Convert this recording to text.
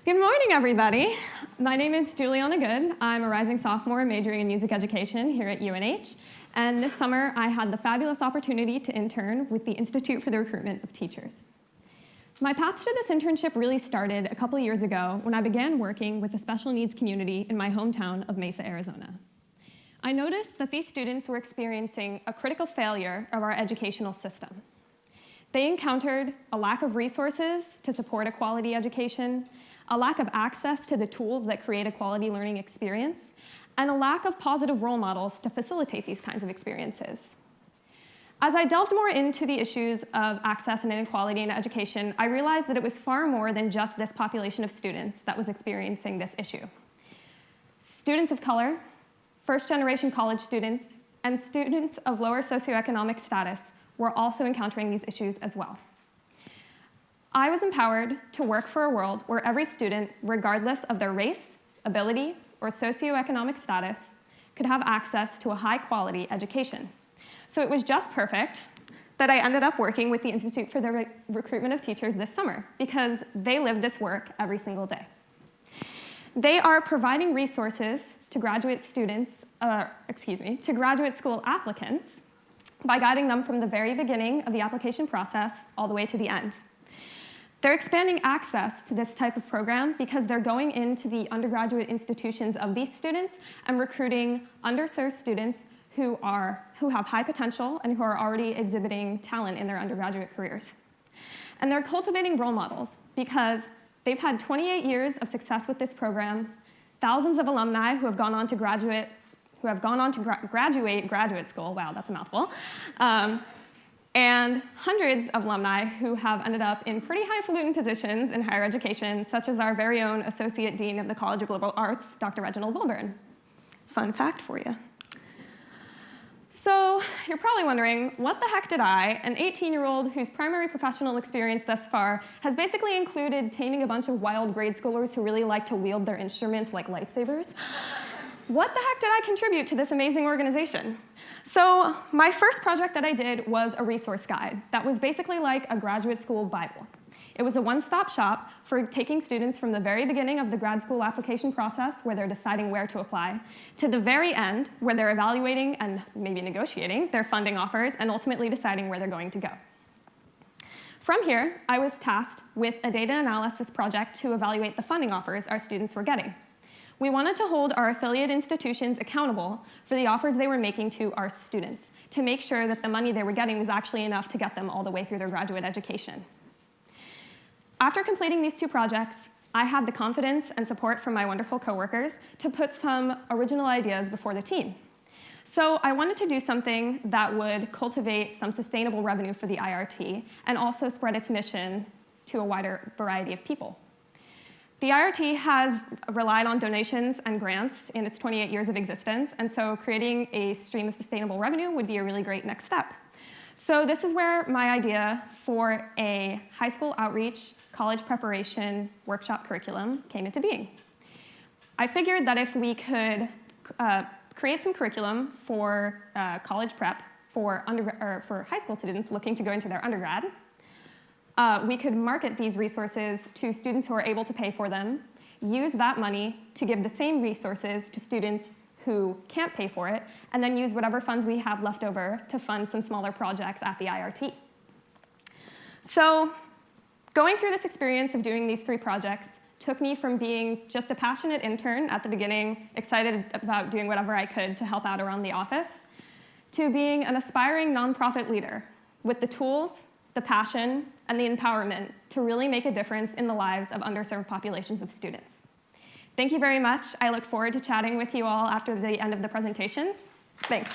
Good morning, everybody. My name is Juliana Good. I'm a rising sophomore majoring in music education here at UNH. And this summer, I had the fabulous opportunity to intern with the Institute for the Recruitment of Teachers. My path to this internship really started a couple years ago when I began working with the special needs community in my hometown of Mesa, Arizona. I noticed that these students were experiencing a critical failure of our educational system. They encountered a lack of resources to support a quality education, a lack of access to the tools that create a quality learning experience, and a lack of positive role models to facilitate these kinds of experiences. As I delved more into the issues of access and inequality in education, I realized that it was far more than just this population of students that was experiencing this issue. Students of color, first-generation college students, and students of lower socioeconomic status were also encountering these issues as well. I was empowered to work for a world where every student, regardless of their race, ability, or socioeconomic status, could have access to a high-quality education. So it was just perfect that I ended up working with the Institute for the Recruitment of Teachers this summer, because they live this work every single day. They are providing resources to graduate students, to graduate school applicants by guiding them from the very beginning of the application process all the way to the end. They're expanding access to this type of program because they're going into the undergraduate institutions of these students and recruiting underserved students who have high potential and who are already exhibiting talent in their undergraduate careers. And they're cultivating role models because they've had 28 years of success with this program, thousands of alumni who have gone on to graduate graduate school, wow, that's a mouthful, and hundreds of alumni who have ended up in pretty highfalutin positions in higher education, such as our very own Associate Dean of the College of Liberal Arts, Dr. Reginald Wilburn. Fun fact for you. So you're probably wondering, what the heck did I, an 18-year-old whose primary professional experience thus far has basically included taming a bunch of wild grade schoolers who really like to wield their instruments like lightsabers, what the heck did I contribute to this amazing organization? So my first project that I did was a resource guide that was basically like a graduate school Bible. It was a one-stop shop for taking students from the very beginning of the grad school application process, where they're deciding where to apply, to the very end, where they're evaluating and maybe negotiating their funding offers and ultimately deciding where they're going to go. From here, I was tasked with a data analysis project to evaluate the funding offers our students were getting. We wanted to hold our affiliate institutions accountable for the offers they were making to our students to make sure that the money they were getting was actually enough to get them all the way through their graduate education. After completing these two projects, I had the confidence and support from my wonderful coworkers to put some original ideas before the team. So I wanted to do something that would cultivate some sustainable revenue for the IRT and also spread its mission to a wider variety of people. The IRT has relied on donations and grants in its 28 years of existence, and so creating a stream of sustainable revenue would be a really great next step. So this is where my idea for a high school outreach, college preparation workshop curriculum came into being. I figured that if we could create some curriculum for college prep for high school students looking to go into their undergrad, we could market these resources to students who are able to pay for them, use that money to give the same resources to students who can't pay for it, and then use whatever funds we have left over to fund some smaller projects at the IRT. So going through this experience of doing these three projects took me from being just a passionate intern at the beginning, excited about doing whatever I could to help out around the office, to being an aspiring nonprofit leader with the tools, the passion, and the empowerment to really make a difference in the lives of underserved populations of students. Thank you very much. I look forward to chatting with you all after the end of the presentations. Thanks.